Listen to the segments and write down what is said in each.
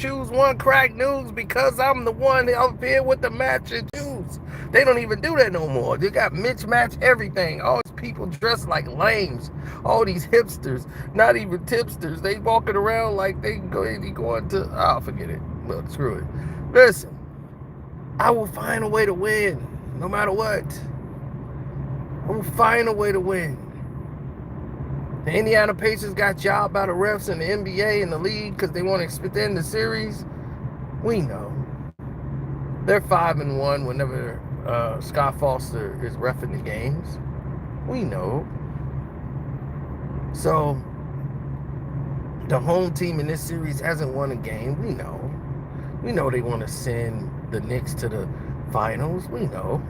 choose one crack news because I'm the one up here with the matching shoes. They don't even do that no more. They got mismatch everything. All these people dressed like lames. All these hipsters, not even tipsters. They walking around like they going to, oh, forget it. Well, screw it. Listen, I will find a way to win, no matter what. I will find a way to win. The Indiana Pacers got jobbed by the refs in the NBA and the league because they want to extend the series. We know. They're 5-1 whenever Scott Foster is reffing the games. We know. So, the home team in this series hasn't won a game. We know. We know they want to send the Knicks to the finals. We know.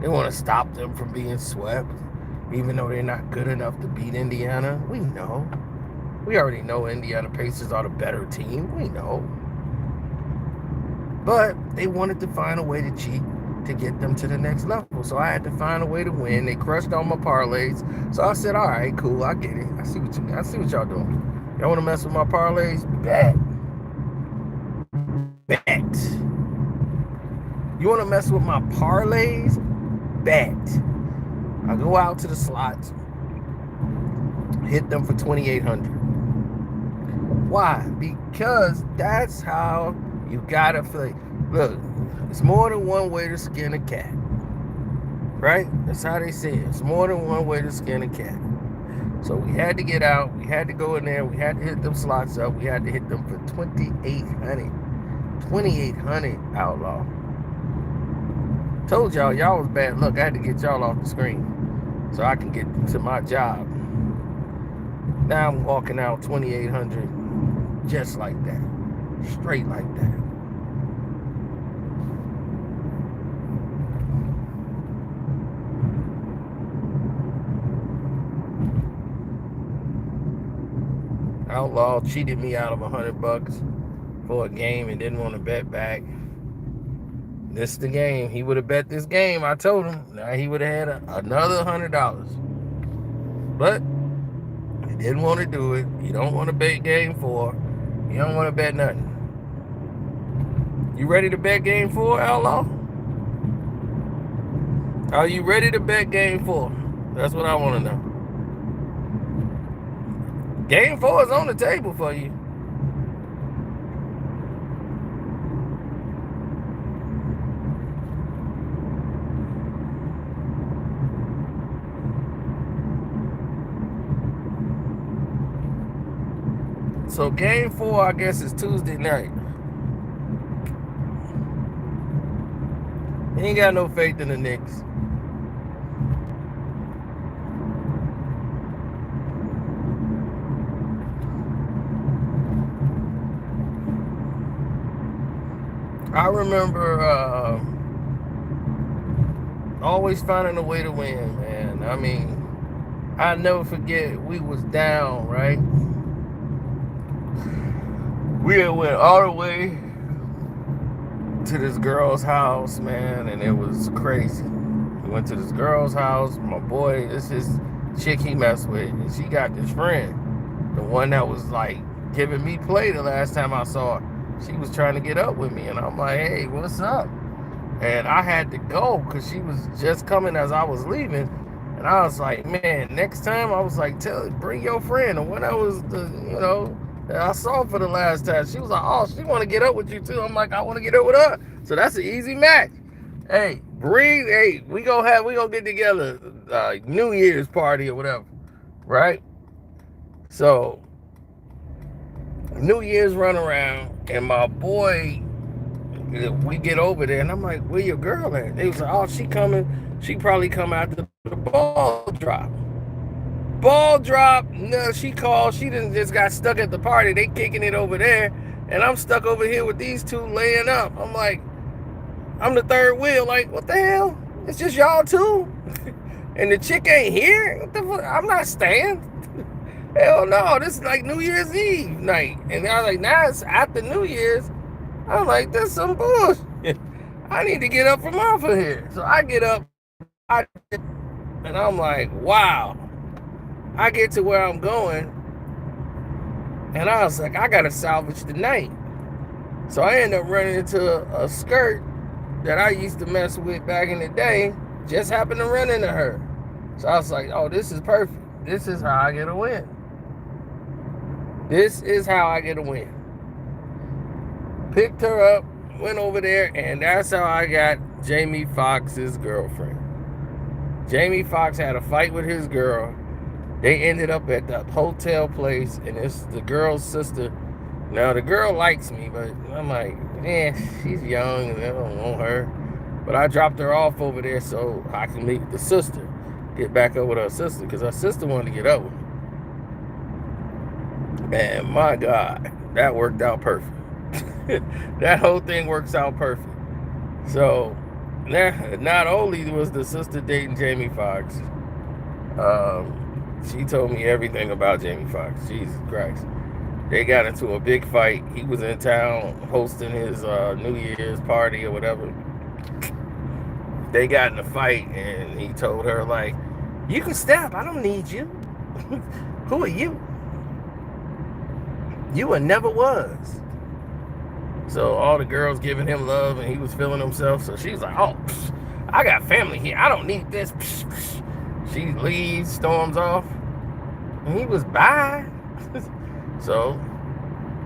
They want to stop them from being swept, even though they're not good enough to beat Indiana. We know. We already know Indiana Pacers are the better team. We know. But they wanted to find a way to cheat to get them to the next level. So I had to find a way to win. They crushed all my parlays. So I said, all right, cool, I get it. I see what y'all doing. Y'all want to mess with my parlays? Bet. You want to mess with my parlays? Bet. I go out to the slots, hit them for $2,800. Why? Because that's how you gotta play. Look, it's more than one way to skin a cat, right? That's how they say it. It's more than one way to skin a cat. So we had to get out. We had to go in there. We had to hit them slots up. We had to hit them for $2,800. $2,800, Outlaw. Told y'all was bad luck. I had to get y'all off the screen so I can get to my job. Now I'm walking out $2,800 just like that. Straight like that. Outlaw cheated me out of $100 for a game and didn't want to bet back. This is the game. He would have bet this game. I told him. Now he would have had another $100. But he didn't want to do it. He don't want to bet game 4. He don't want to bet nothing. You ready to bet game 4, Outlaw? Are you ready to bet game 4? That's what I want to know. Game 4 is on the table for you. So game 4, I guess, is Tuesday night. He ain't got no faith in the Knicks. I remember always finding a way to win, man. I mean, I'll never forget, we was down, right? We went all the way to this girl's house, man, and it was crazy. We went to this girl's house. My boy, this is chick he messed with, and she got this friend, the one that was like giving me play the last time I saw her. She was trying to get up with me, and I'm like, hey, what's up? And I had to go because she was just coming as I was leaving. And I was like, man, next time, I was like, bring your friend. And when I was, that I saw for the last time, she was like, oh, she want to get up with you too. I'm like, I want to get up with her. So that's an easy match. Hey, we gonna get together, New Year's party or whatever, right? So New Year's run around, and my boy, we get over there, and I'm like, where your girl at? They was like, oh, she coming. She probably come after the ball drop. Ball drop. No, she called. She didn't just got stuck at the party. They kicking it over there, and I'm stuck over here with these two laying up. I'm like, I'm the third wheel. Like, what the hell? It's just y'all two, and the chick ain't here. What the fuck? I'm not staying. Hell no, this is like New Year's Eve night. And I was like, now it's after New Year's. I'm like, this is some bullshit. I need to get up from off of here. So I get up, and I'm like, wow. I get to where I'm going, And I was like, I gotta salvage the night. So I ended up running into a skirt that I used to mess with back in the day. Just happened to run into her. So I was like, oh, this is perfect. This is how I get a win. This is how I get a win. Picked her up, went over there, and that's how I got Jamie Foxx's girlfriend. Jamie Foxx had a fight with his girl. They ended up at the hotel place, and it's the girl's sister. Now, the girl likes me, but I'm like, she's young, and I don't want her. But I dropped her off over there so I can meet the sister, get back up with her sister, because her sister wanted to get up with me. Man, my God, that worked out perfect. That whole thing works out perfect. So, not only was the sister dating Jamie Foxx, she told me everything about Jamie Foxx. Jesus Christ. They got into a big fight. He was in town hosting his New Year's party or whatever. They got in a fight, and he told her, like, you can stop. I don't need you. Who are you? You were never was. So all the girls giving him love, and he was feeling himself. So she's like, oh, I got family here. I don't need this. She leaves, storms off, and he was bye. So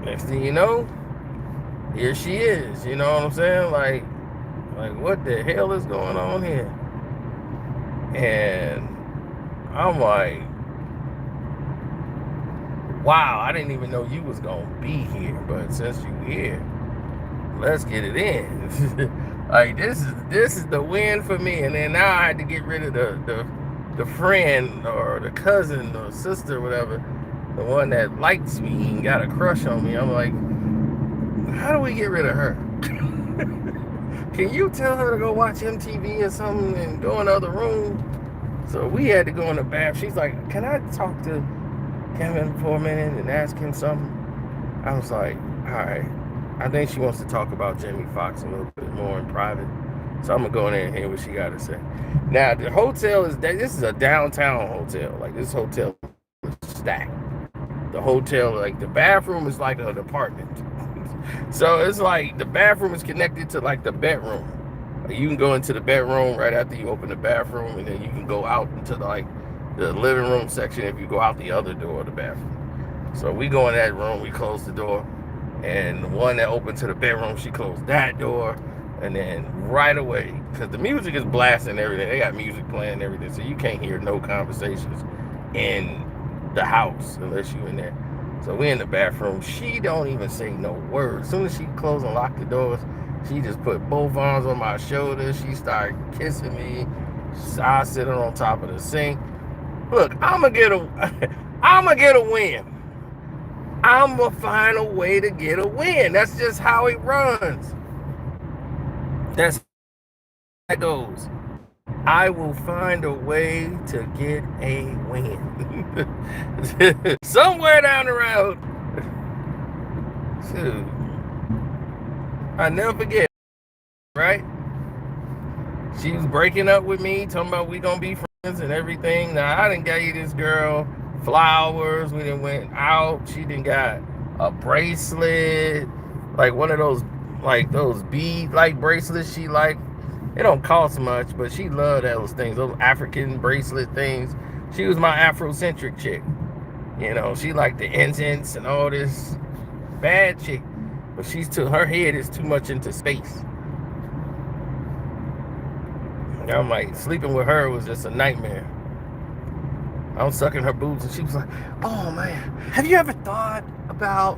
next thing you know, here she is. You know what I'm saying? Like what the hell is going on here? And I'm like, wow, I didn't even know you was gonna be here. But since you here, let's get it in. Like this is the win for me. And then now I had to get rid of the friend or the cousin or sister or whatever, the one that likes me and got a crush on me. I'm like, how do we get rid of her? Can you tell her to go watch MTV or something and go in the other room? So we had to go in the bath. She's like, can I talk to Kevin for a minute and ask him something? I was like, all right. I think she wants to talk about Jamie Foxx a little bit more in private. So I'm going to go in there and hear what she got to say. Now, the hotel this is a downtown hotel. Like, this hotel is stacked. The hotel, like, the bathroom is like an apartment. So it's like the bathroom is connected to, like, the bedroom. You can go into the bedroom right after you open the bathroom, and then you can go out into, the living room section if you go out the other door of the bathroom. So we go in that room, we close the door. And the one that opened to the bedroom, she closed that door. And then right away, because the music is blasting and everything, they got music playing and everything, so you can't hear no conversations in the house unless you in there. So we in the bathroom. She don't even say no words. As soon as she closed and locked the doors, she just put both arms on my shoulders. She started kissing me. I sitting on top of the sink. Look, I'ma get a win. I'm going to find a way to get a win. That's just how it runs. That's how it goes. I will find a way to get a win. Somewhere down the road. Shoot. I never forget, right? She was breaking up with me, talking about we going to be friends and everything. Now, I done gave this girl flowers. We done went out. She done got a bracelet, like one of those, like those bead like bracelets she like. It don't cost much, but she loved those things, those African bracelet things. She was my Afrocentric chick. You know, she liked the incense and all this. Bad chick, but her head is too much into space. I'm like, sleeping with her was just a nightmare. I'm sucking her boobs, and she was like, oh man, have you ever thought about,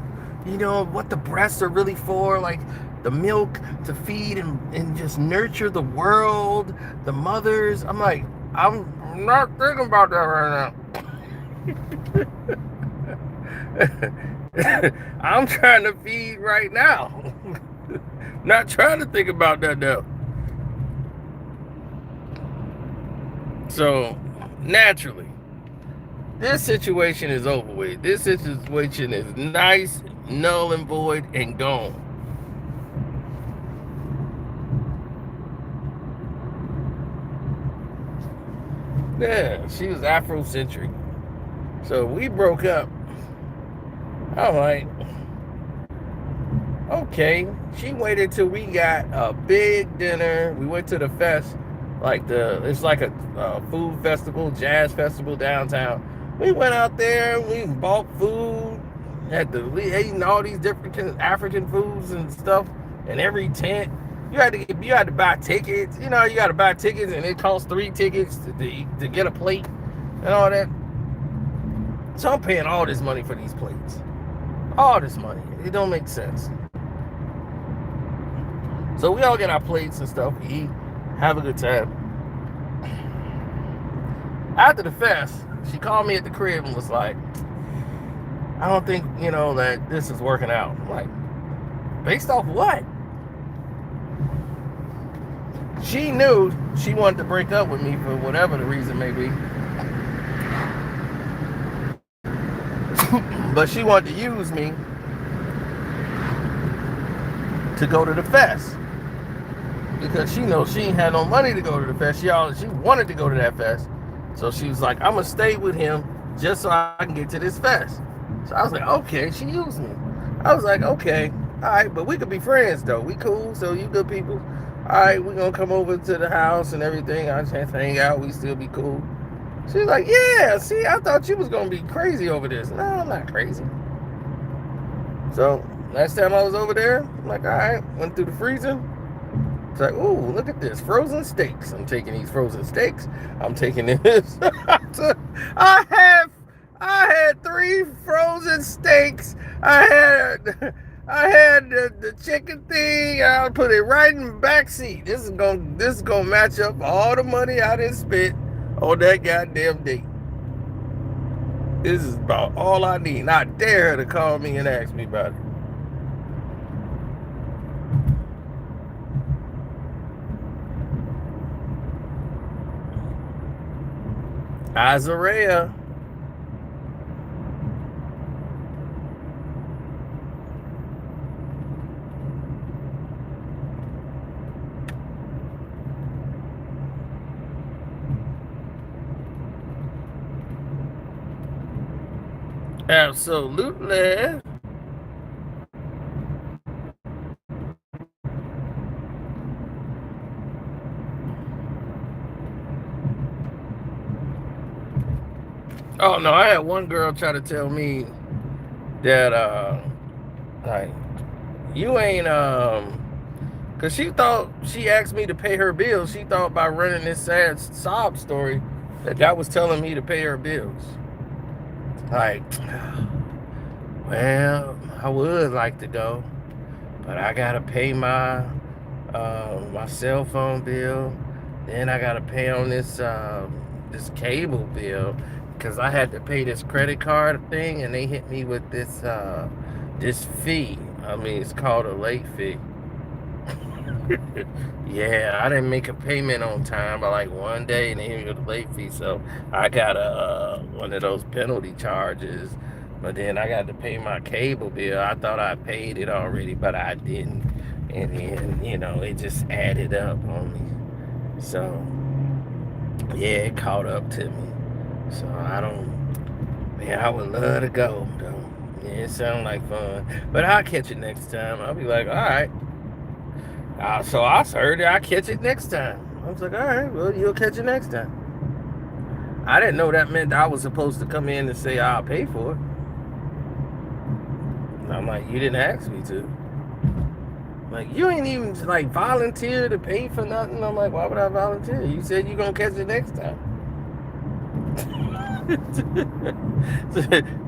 what the breasts are really for? Like the milk to feed and just nurture the world, the mothers. I'm like, I'm not thinking about that right now. I'm trying to feed right now. Not trying to think about that now. So, naturally, this situation is over with. This situation is nice, null and void, and gone. Yeah, she was Afrocentric. So we broke up. I'm like, okay. She waited till we got a big dinner. We went to the fest, it's like a food festival, jazz festival downtown. We went out there. We bought food. We eating all these different African foods and stuff. In every tent, you had to buy tickets. You know, you got to buy tickets, and it costs 3 tickets to get a plate and all that. So I'm paying all this money for these plates. All this money. It don't make sense. So we all get our plates and stuff, eat, have a good time. After the fest, she called me at the crib and was like, I don't think, that this is working out. I'm like, based off what? She knew she wanted to break up with me for whatever the reason may be. But she wanted to use me to go to the fest. Because she knows she ain't had no money to go to the fest. She wanted to go to that fest. So she was like, I'm going to stay with him just so I can get to this fest. So I was like, okay, she used me. I was like, okay, all right, but we could be friends, though. We cool, so you good people. All right, we're going to come over to the house and everything. I just hang out. We still be cool. She's like, yeah, see, I thought you was going to be crazy over this. No, I'm not crazy. So last time I was over there, I'm like, all right, went through the freezer. It's like, ooh, look at this, frozen steaks. I'm taking these frozen steaks. I'm taking this. I had 3 frozen steaks. I had the chicken thing. I'll put it right in the back seat. This is gonna match up all the money I didn't spend on that goddamn date. This is about all I need. And I dare her to call me and ask me about it. Azarea. Absolutely. Oh no, I had one girl try to tell me that like you ain't cause she asked me to pay her bills. She thought by running this sad sob story that was telling me to pay her bills. Like, well, I would like to go, but I gotta pay my cell phone bill. Then I gotta pay on this cable bill because I had to pay this credit card thing, and they hit me with this fee. I mean, it's called a late fee. Yeah, I didn't make a payment on time by like one day, and they hit me with a late fee. So I got one of those penalty charges. But then I got to pay my cable bill. I thought I paid it already, but I didn't. And then, it just added up on me. So, yeah, it caught up to me. So I would love to go, though. Yeah, it sounds like fun. But I'll catch it next time. I'll be like, all right. So I heard I'll catch it next time. I was like, all right, well, you'll catch it next time. I didn't know that meant I was supposed to come in and say I'll pay for it. And I'm like, you didn't ask me to. Like, you ain't even volunteer to pay for nothing. I'm like, why would I volunteer? You said you're gonna catch it next time.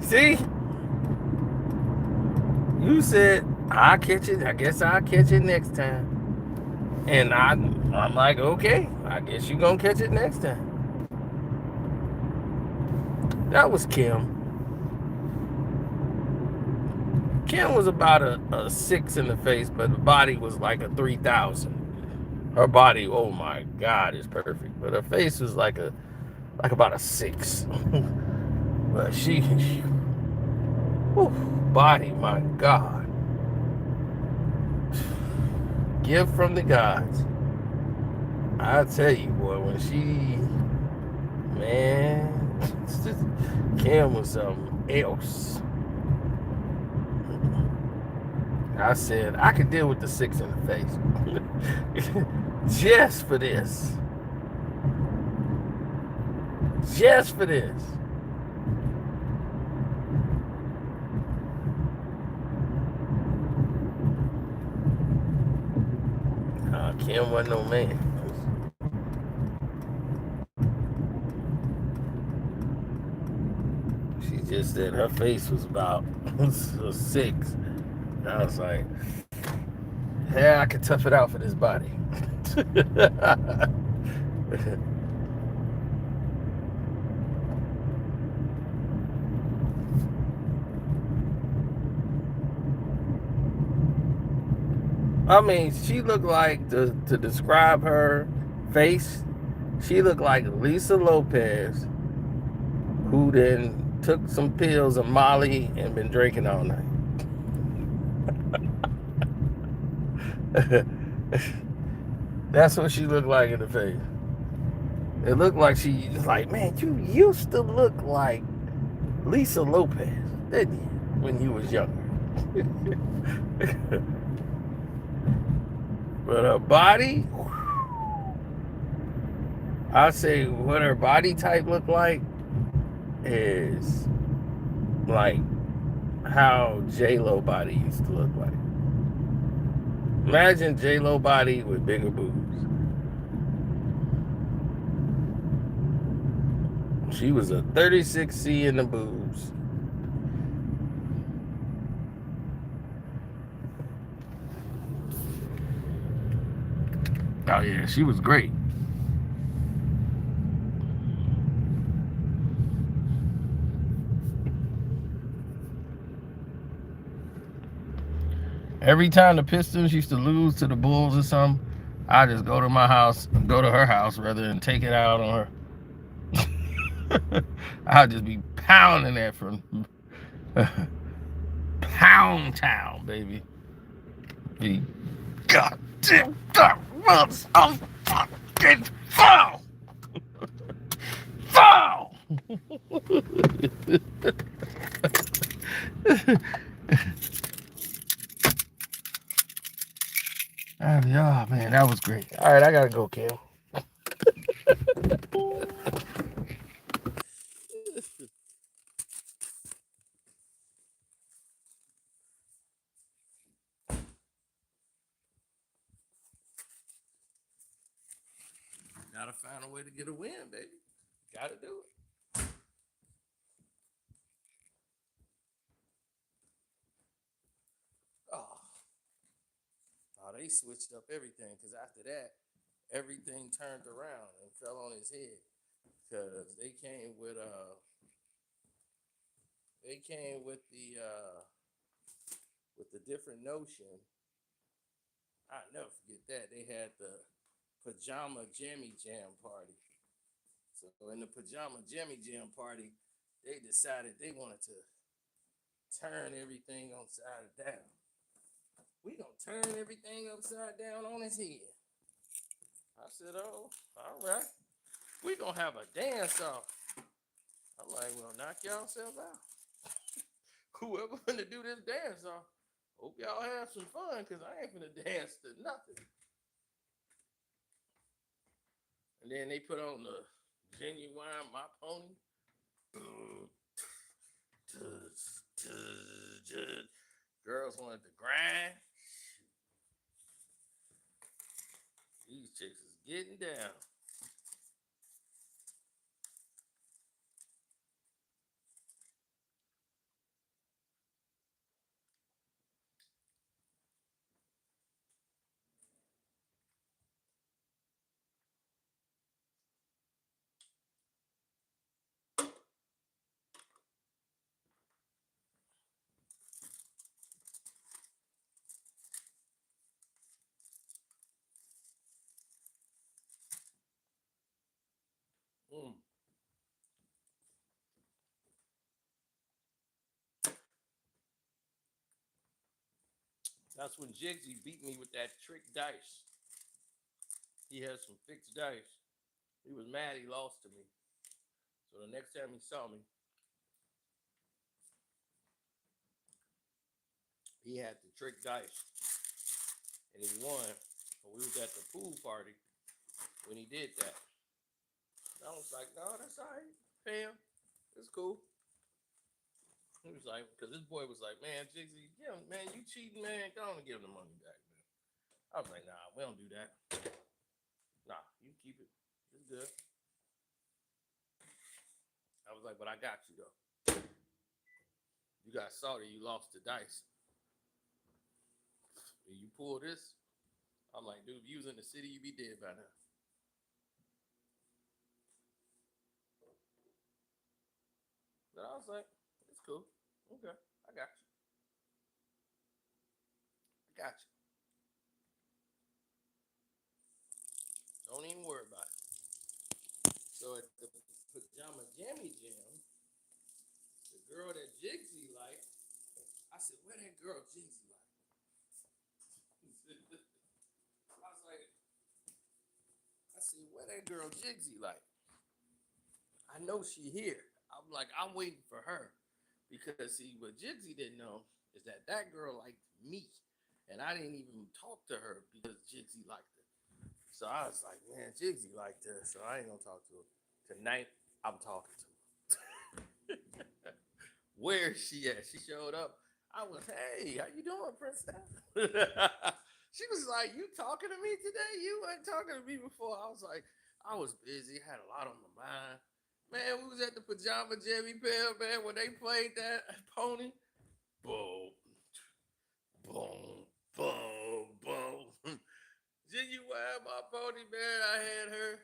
See? You said I'll catch it. I guess I'll catch it next time. And I'm like, okay, I guess you're gonna catch it next time. That was Kim. Kim was about a 6 in the face, but the body was like a 3,000. Her body, oh my God, is perfect. But her face was like about a 6. But she body, my God. Gift from the gods. I tell you, boy, when Kim was something else. I said I could deal with the 6 in the face. Just for this. Just for this. Kim wasn't no man. She just said her face was about a 6. I was like, yeah, I could tough it out for this body. I mean, she looked like, to describe her face, she looked like Lisa Lopez, who then took some pills of Molly and been drinking all night. That's what she looked like in the face. It looked like she was like, man, you used to look like Lisa Lopez, didn't you, when you was younger? But her body, I say what her body type looked like is like how J-Lo body used to look like. Imagine J-Lo body with bigger boobs. She was a 36C in the boobs. Oh yeah, she was great. Every time the Pistons used to lose to the Bulls or something, I just go to my house, go to her house rather than take it out on her. I'll just be pounding that from Pound Town, baby. Be goddamn fucking foul. Foul. Oh man, that was great. All right, I gotta go, Kim. Gotta find a way to get a win, baby. Gotta do it. Oh, oh, they switched up everything because after that, everything turned around and fell on his head. Because they came with the different notion. I never forget that they had the pajama jammy jam party. So in the pajama jammy jam party, they decided they wanted to turn everything upside down. We gonna turn everything upside down on his head. I said, oh, all right. We gonna have a dance off. I'm like, well, knock yourself out. Whoever gonna do this dance off, hope y'all have some fun, cause I ain't gonna dance to nothing. And then they put on the genuine my pony. Girls wanted to grind. These chicks is getting down. Mm. That's when Jigsy beat me with that trick dice. He had some fixed dice. He was mad he lost to me. So the next time he saw me, He had the trick dice, and he won. And we was at the pool party when he did that. And I was like, no, that's all right. Pay him. It's cool. He was like, because this boy was like, man, Jigsy, yeah, man, you cheating, man. Go on and give him the money back, man. I was like, nah, we don't do that. Nah, you keep it. It's good. I was like, but I got you, though. You got salty. You lost the dice. When you pull this, I'm like, dude, if you was in the city, you'd be dead by now. But I was like, it's cool. Okay, I got you. I got you. Don't even worry about it. So at the pajama jammy jam, the girl that Jigsy liked, I said, where that girl Jigsy like? I was like, I said, where that girl Jigsy like? I know she here. I'm like, I'm waiting for her. Because see, what Jigsy didn't know is that that girl liked me. And I didn't even talk to her because Jigsy liked her. So I was like, man, Jigsy liked her, so I ain't gonna talk to her. Tonight, I'm talking to her. Where is she at? She showed up. I was, hey, how you doing, princess? She was like, you talking to me today? You weren't talking to me before. I was like, I was busy, had a lot on my mind. Man, we was at the pajama jammy pair, man, when they played that pony. Boom, boom, boom, boom. Genuine, my pony, man, I had her.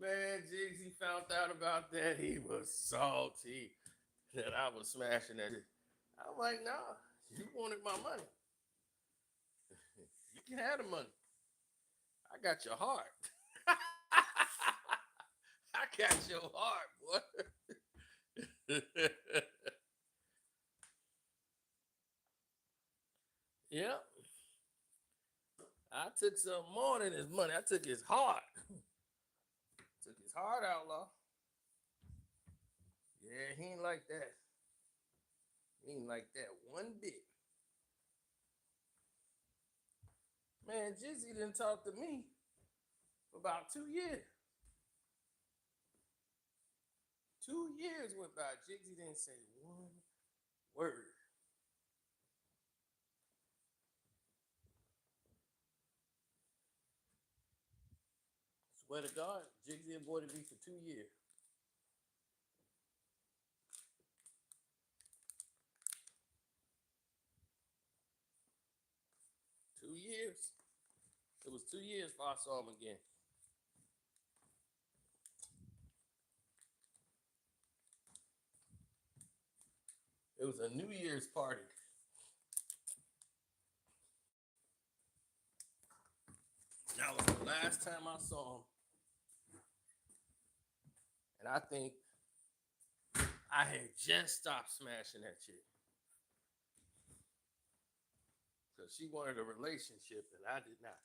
Man, Jigsy found out about that. He was salty that I was smashing at it. I'm like, nah, you wanted my money. You can have the money. I got your heart. I got your heart, boy. Yep. I took some more than his money. I took his heart. Took his heart, outlaw. Yeah, he ain't like that. He ain't like that one bit. Man, Jizzy didn't talk to me for about 2 years. 2 years went by. Jiggsy didn't say one word. Swear to God, Jiggsy avoided me for 2 years. 2 years. It was 2 years before I saw him again. It was a New Year's party. That was the last time I saw him. And I think I had just stopped smashing that chick. Because she wanted a relationship and I did not.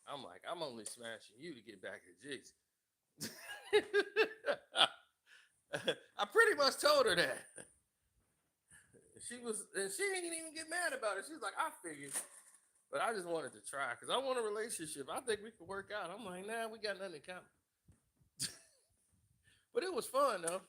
I'm like, I'm only smashing you to get back at Jigs. I pretty much told her that. And she didn't even get mad about it. She was like, I figured. But I just wanted to try because I want a relationship. I think we could work out. I'm like, nah, we got nothing in common. But it was fun though.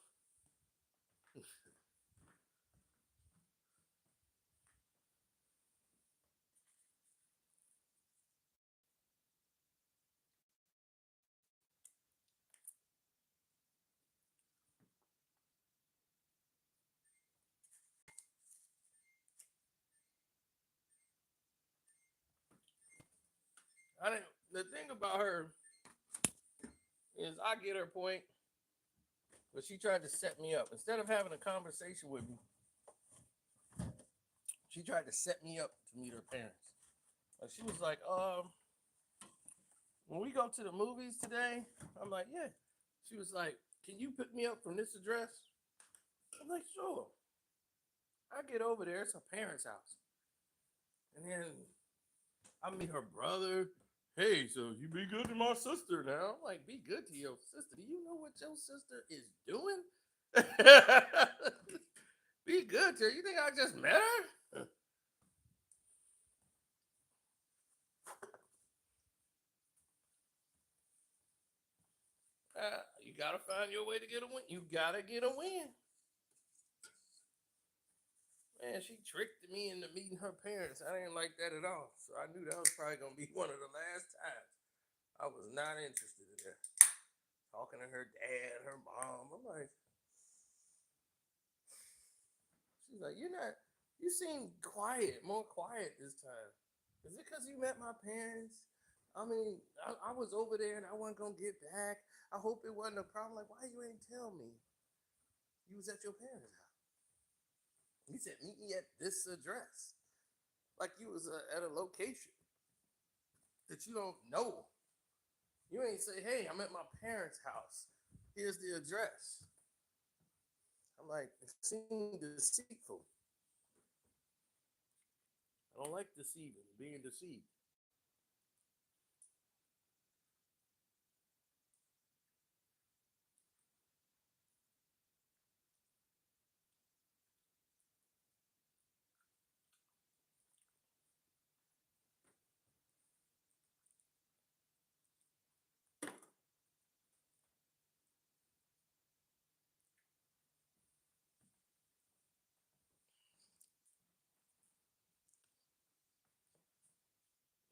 I didn't. The thing about her is I get her point, but she tried to set me up. Instead of having a conversation with me, she tried to set me up to meet her parents. Like she was like, when we go to the movies today, I'm like, yeah. She was like, can you pick me up from this address? I'm like, sure. I get over there, it's her parents' house. And then I meet her brother. Hey, so you be good to my sister now. I'm like, be good to your sister. Do you know what your sister is doing? Be good to her. You think I just met her? gotta find your way to get a win. You gotta get a win. Man, she tricked me into meeting her parents. I didn't like that at all. So I knew that was probably gonna be one of the last times. I was not interested in that. Talking to her dad, her mom. I'm like, she's like, you seem quiet, more quiet this time. Is it because you met my parents? I mean, I was over there and I wasn't gonna get back. I hope it wasn't a problem. Like, why you ain't tell me you was at your parents' house? He said, meet me at this address. Like you was at a location that you don't know. You ain't say, hey, I'm at my parents' house. Here's the address. I'm like, it seemed deceitful. I don't like deceiving, being deceived.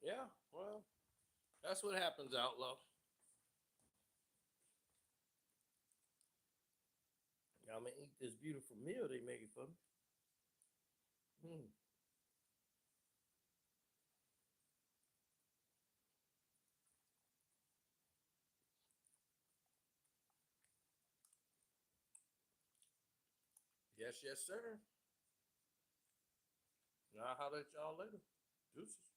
Yeah, well, that's what happens, outlaw. I'm gonna eat this beautiful meal they making for me. Hmm. Yes, yes, sir. I'll holler at y'all later. Deuces.